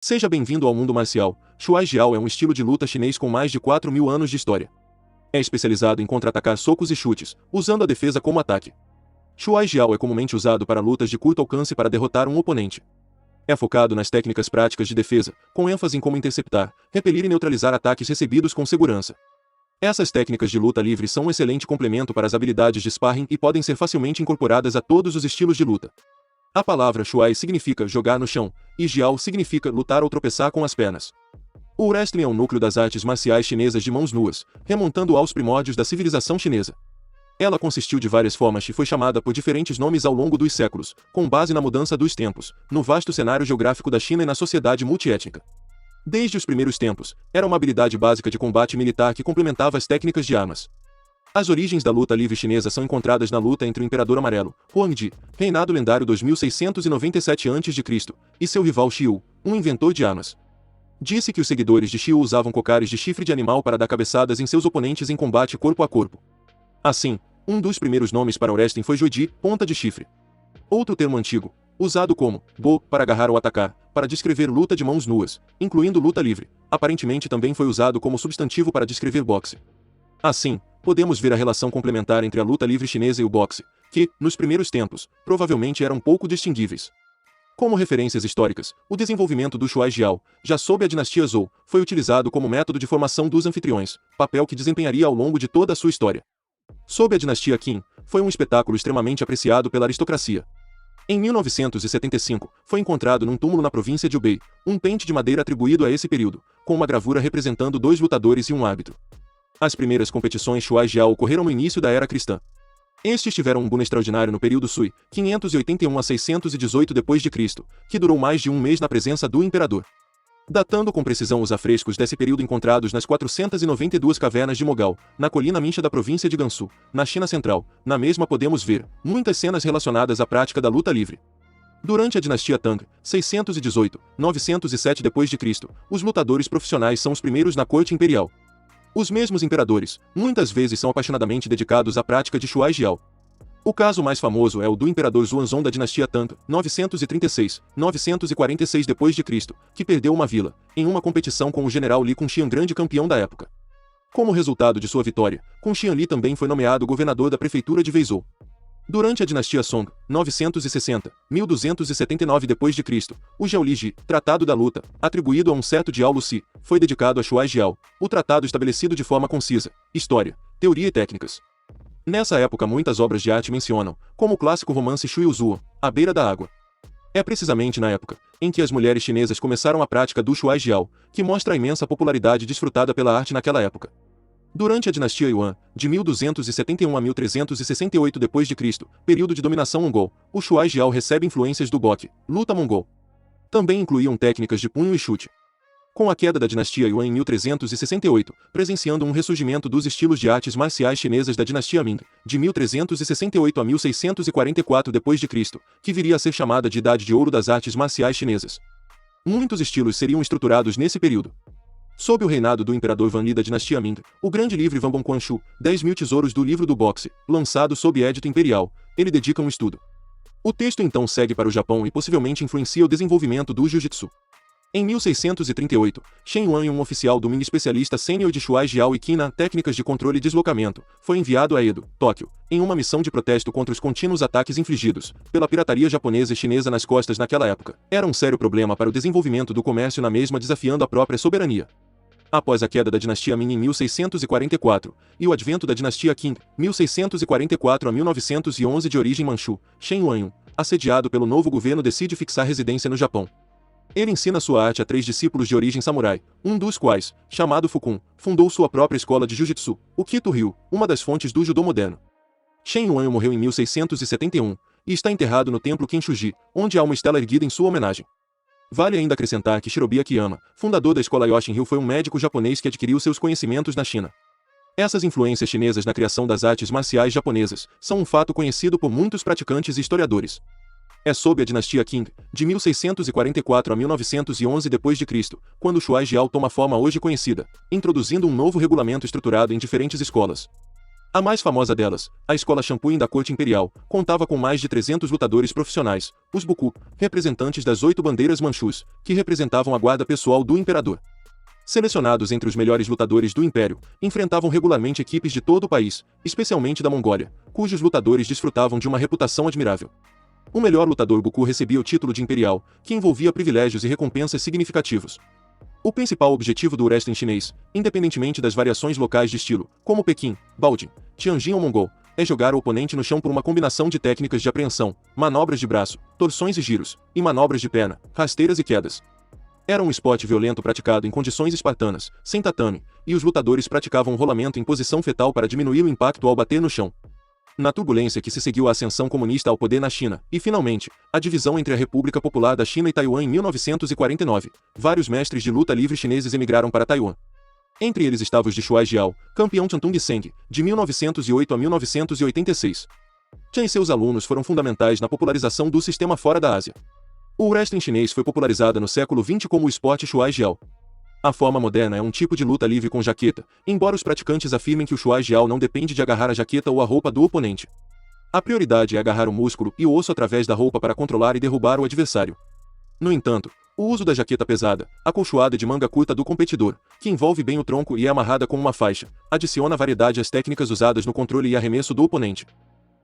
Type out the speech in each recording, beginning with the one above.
Seja bem-vindo ao mundo marcial. Shuai Jiao é um estilo de luta chinês com mais de 4.000 anos de história. É especializado em contra-atacar socos e chutes, usando a defesa como ataque. Shuai Jiao é comumente usado para lutas de curto alcance para derrotar um oponente. É focado nas técnicas práticas de defesa, com ênfase em como interceptar, repelir e neutralizar ataques recebidos com segurança. Essas técnicas de luta livre são um excelente complemento para as habilidades de sparring e podem ser facilmente incorporadas a todos os estilos de luta. A palavra Shuai significa jogar no chão, e Jiao significa lutar ou tropeçar com as pernas. O wrestling é o núcleo das artes marciais chinesas de mãos nuas, remontando aos primórdios da civilização chinesa. Ela consistiu de várias formas e foi chamada por diferentes nomes ao longo dos séculos, com base na mudança dos tempos, no vasto cenário geográfico da China e na sociedade multiétnica. Desde os primeiros tempos, era uma habilidade básica de combate militar que complementava as técnicas de armas. As origens da luta livre chinesa são encontradas na luta entre o Imperador Amarelo, Huangdi, reinado lendário 2697 a.C., e seu rival Xiu, um inventor de armas. Disse que os seguidores de Xiu usavam cocares de chifre de animal para dar cabeçadas em seus oponentes em combate corpo a corpo. Assim, um dos primeiros nomes para o wrestling foi Juedi, ponta de chifre. Outro termo antigo, usado como bo para agarrar ou atacar, para descrever luta de mãos nuas, incluindo luta livre, aparentemente também foi usado como substantivo para descrever boxe. Assim, podemos ver a relação complementar entre a luta livre chinesa e o boxe, que, nos primeiros tempos, provavelmente eram pouco distinguíveis. Como referências históricas, o desenvolvimento do Shuai Jiao, já sob a dinastia Zhou, foi utilizado como método de formação dos anfitriões, papel que desempenharia ao longo de toda a sua história. Sob a dinastia Qin, foi um espetáculo extremamente apreciado pela aristocracia. Em 1975, foi encontrado num túmulo na província de Hubei, um pente de madeira atribuído a esse período, com uma gravura representando 2 lutadores e um árbitro. As primeiras competições Shuai Jiao ocorreram no início da era cristã. Estes tiveram um boom extraordinário no período Sui, 581 a 618 d.C., que durou mais de um mês na presença do imperador. Datando com precisão os afrescos desse período encontrados nas 492 cavernas de Mogal, na colina Mincha da província de Gansu, na China Central, na mesma podemos ver muitas cenas relacionadas à prática da luta livre. Durante a dinastia Tang, 618-907 d.C., os lutadores profissionais são os primeiros na corte imperial. Os mesmos imperadores, muitas vezes são apaixonadamente dedicados à prática de Shuai Jiao. O caso mais famoso é o do imperador Xuanzong da dinastia Tang, 936-946 d.C., que perdeu uma vila, em uma competição com o general Li Kunxian, grande campeão da época. Como resultado de sua vitória, Kunxian Li também foi nomeado governador da prefeitura de Weizhou. Durante a dinastia Song, 960-1279 d.C., o Jiao Ji, Tratado da Luta, atribuído a um certo Jiao Luci, foi dedicado a Shuai Jiao, o tratado estabelecido de forma concisa, história, teoria e técnicas. Nessa época muitas obras de arte mencionam, como o clássico romance Shui Zuo, A Beira da Água. É precisamente na época em que as mulheres chinesas começaram a prática do Shuai Jiao, que mostra a imensa popularidade desfrutada pela arte naquela época. Durante a dinastia Yuan, de 1271 a 1368 d.C., período de dominação mongol, o Shuai Jiao recebe influências do Gok, luta mongol. Também incluíam técnicas de punho e chute. Com a queda da dinastia Yuan em 1368, presenciando um ressurgimento dos estilos de artes marciais chinesas da dinastia Ming, de 1368 a 1644 d.C., que viria a ser chamada de Idade de Ouro das Artes Marciais Chinesas. Muitos estilos seriam estruturados nesse período. Sob o reinado do imperador Wanli da dinastia Ming, o grande livro Vanbong Quanshu, 10.000 tesouros do livro do boxe, lançado sob édito imperial, ele dedica um estudo. O texto então segue para o Japão e possivelmente influencia o desenvolvimento do Jiu-Jitsu. Em 1638, Shen Yuan, um oficial do Ming especialista sênior de Shuai Jiao e Qin técnicas de controle e deslocamento, foi enviado a Edo, Tóquio, em uma missão de protesto contra os contínuos ataques infligidos pela pirataria japonesa e chinesa nas costas naquela época. Era um sério problema para o desenvolvimento do comércio na mesma, desafiando a própria soberania. Após a queda da dinastia Ming em 1644, e o advento da dinastia Qing, 1644 a 1911 de origem manchu, Shen Yuan, assediado pelo novo governo decide fixar residência no Japão. Ele ensina sua arte a 3 discípulos de origem samurai, um dos quais, chamado Fukun, fundou sua própria escola de Jiu-Jitsu, o Kito-ryu, uma das fontes do judô moderno. Shen Yuan morreu em 1671, e está enterrado no templo Kenshuji, onde há uma estela erguida em sua homenagem. Vale ainda acrescentar que Shirobi Akiyama, fundador da escola Yoshin-ryu, foi um médico japonês que adquiriu seus conhecimentos na China. Essas influências chinesas na criação das artes marciais japonesas são um fato conhecido por muitos praticantes e historiadores. É sob a dinastia Qing, de 1644 a 1911 d.C., quando o Shuai Jiao toma a forma hoje conhecida, introduzindo um novo regulamento estruturado em diferentes escolas. A mais famosa delas, a Escola Champuin da Corte Imperial, contava com mais de 300 lutadores profissionais, os Buku, representantes das 8 bandeiras manchus, que representavam a guarda pessoal do imperador. Selecionados entre os melhores lutadores do Império, enfrentavam regularmente equipes de todo o país, especialmente da Mongólia, cujos lutadores desfrutavam de uma reputação admirável. O melhor lutador Buku recebia o título de Imperial, que envolvia privilégios e recompensas significativos. O principal objetivo do wrestling chinês, independentemente das variações locais de estilo, como Pequim, Baoding, Tianjin ou Mongol, é jogar o oponente no chão por uma combinação de técnicas de apreensão, manobras de braço, torções e giros, e manobras de perna, rasteiras e quedas. Era um esporte violento praticado em condições espartanas, sem tatame, e os lutadores praticavam rolamento em posição fetal para diminuir o impacto ao bater no chão. Na turbulência que se seguiu à ascensão comunista ao poder na China, e finalmente, a divisão entre a República Popular da China e Taiwan em 1949, vários mestres de luta livre chineses emigraram para Taiwan. Entre eles estava os de Shuai Jiao, campeão Chantung Seng, de 1908 a 1986. Chen e seus alunos foram fundamentais na popularização do sistema fora da Ásia. O wrestling chinês foi popularizado no século XX como o esporte Shuai Jiao. A forma moderna é um tipo de luta livre com jaqueta, embora os praticantes afirmem que o Shuai Jiao não depende de agarrar a jaqueta ou a roupa do oponente. A prioridade é agarrar o músculo e o osso através da roupa para controlar e derrubar o adversário. No entanto, o uso da jaqueta pesada, acolchoada de manga curta do competidor, que envolve bem o tronco e é amarrada com uma faixa, adiciona variedade às técnicas usadas no controle e arremesso do oponente.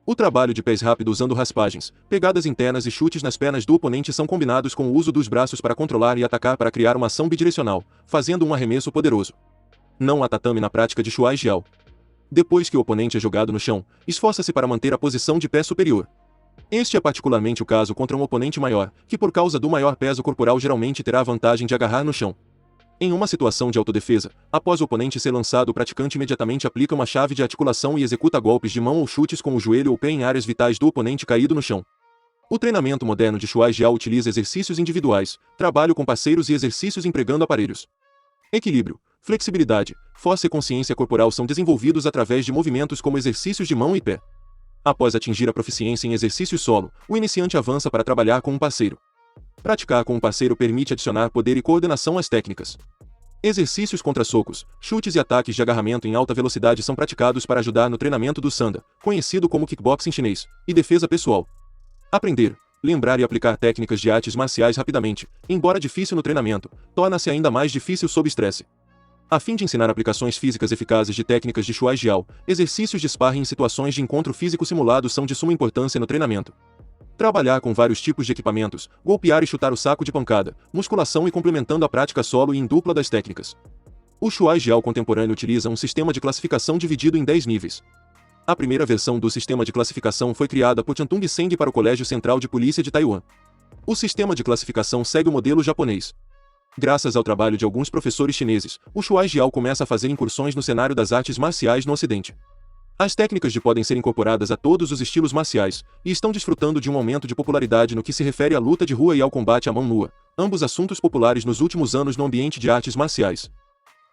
O trabalho de pés rápido usando raspagens, pegadas internas e chutes nas pernas do oponente são combinados com o uso dos braços para controlar e atacar para criar uma ação bidirecional, fazendo um arremesso poderoso. Não há tatame na prática de Shuai Jiao. Depois que o oponente é jogado no chão, esforça-se para manter a posição de pé superior. Este é particularmente o caso contra um oponente maior, que por causa do maior peso corporal geralmente terá a vantagem de agarrar no chão. Em uma situação de autodefesa, após o oponente ser lançado, o praticante imediatamente aplica uma chave de articulação e executa golpes de mão ou chutes com o joelho ou pé em áreas vitais do oponente caído no chão. O treinamento moderno de Shuai Jiao utiliza exercícios individuais, trabalho com parceiros e exercícios empregando aparelhos. Equilíbrio, flexibilidade, força e consciência corporal são desenvolvidos através de movimentos como exercícios de mão e pé. Após atingir a proficiência em exercícios solo, o iniciante avança para trabalhar com um parceiro. Praticar com um parceiro permite adicionar poder e coordenação às técnicas. Exercícios contra socos, chutes e ataques de agarramento em alta velocidade são praticados para ajudar no treinamento do Sanda, conhecido como kickboxing chinês, e defesa pessoal. Aprender, lembrar e aplicar técnicas de artes marciais rapidamente, embora difícil no treinamento, torna-se ainda mais difícil sob estresse. A fim de ensinar aplicações físicas eficazes de técnicas de Shuai Jiao, exercícios de sparring em situações de encontro físico simulado são de suma importância no treinamento. Trabalhar com vários tipos de equipamentos, golpear e chutar o saco de pancada, musculação e complementando a prática solo e em dupla das técnicas. O Shuai Jiao contemporâneo utiliza um sistema de classificação dividido em 10 níveis. A primeira versão do sistema de classificação foi criada por Chantung Seng para o Colégio Central de Polícia de Taiwan. O sistema de classificação segue o modelo japonês. Graças ao trabalho de alguns professores chineses, o Shuai Jiao começa a fazer incursões no cenário das artes marciais no Ocidente. As técnicas podem ser incorporadas a todos os estilos marciais, e estão desfrutando de um aumento de popularidade no que se refere à luta de rua e ao combate à mão nua, ambos assuntos populares nos últimos anos no ambiente de artes marciais.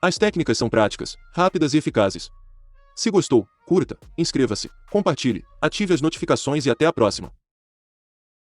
As técnicas são práticas, rápidas e eficazes. Se gostou, curta, inscreva-se, compartilhe, ative as notificações e até a próxima.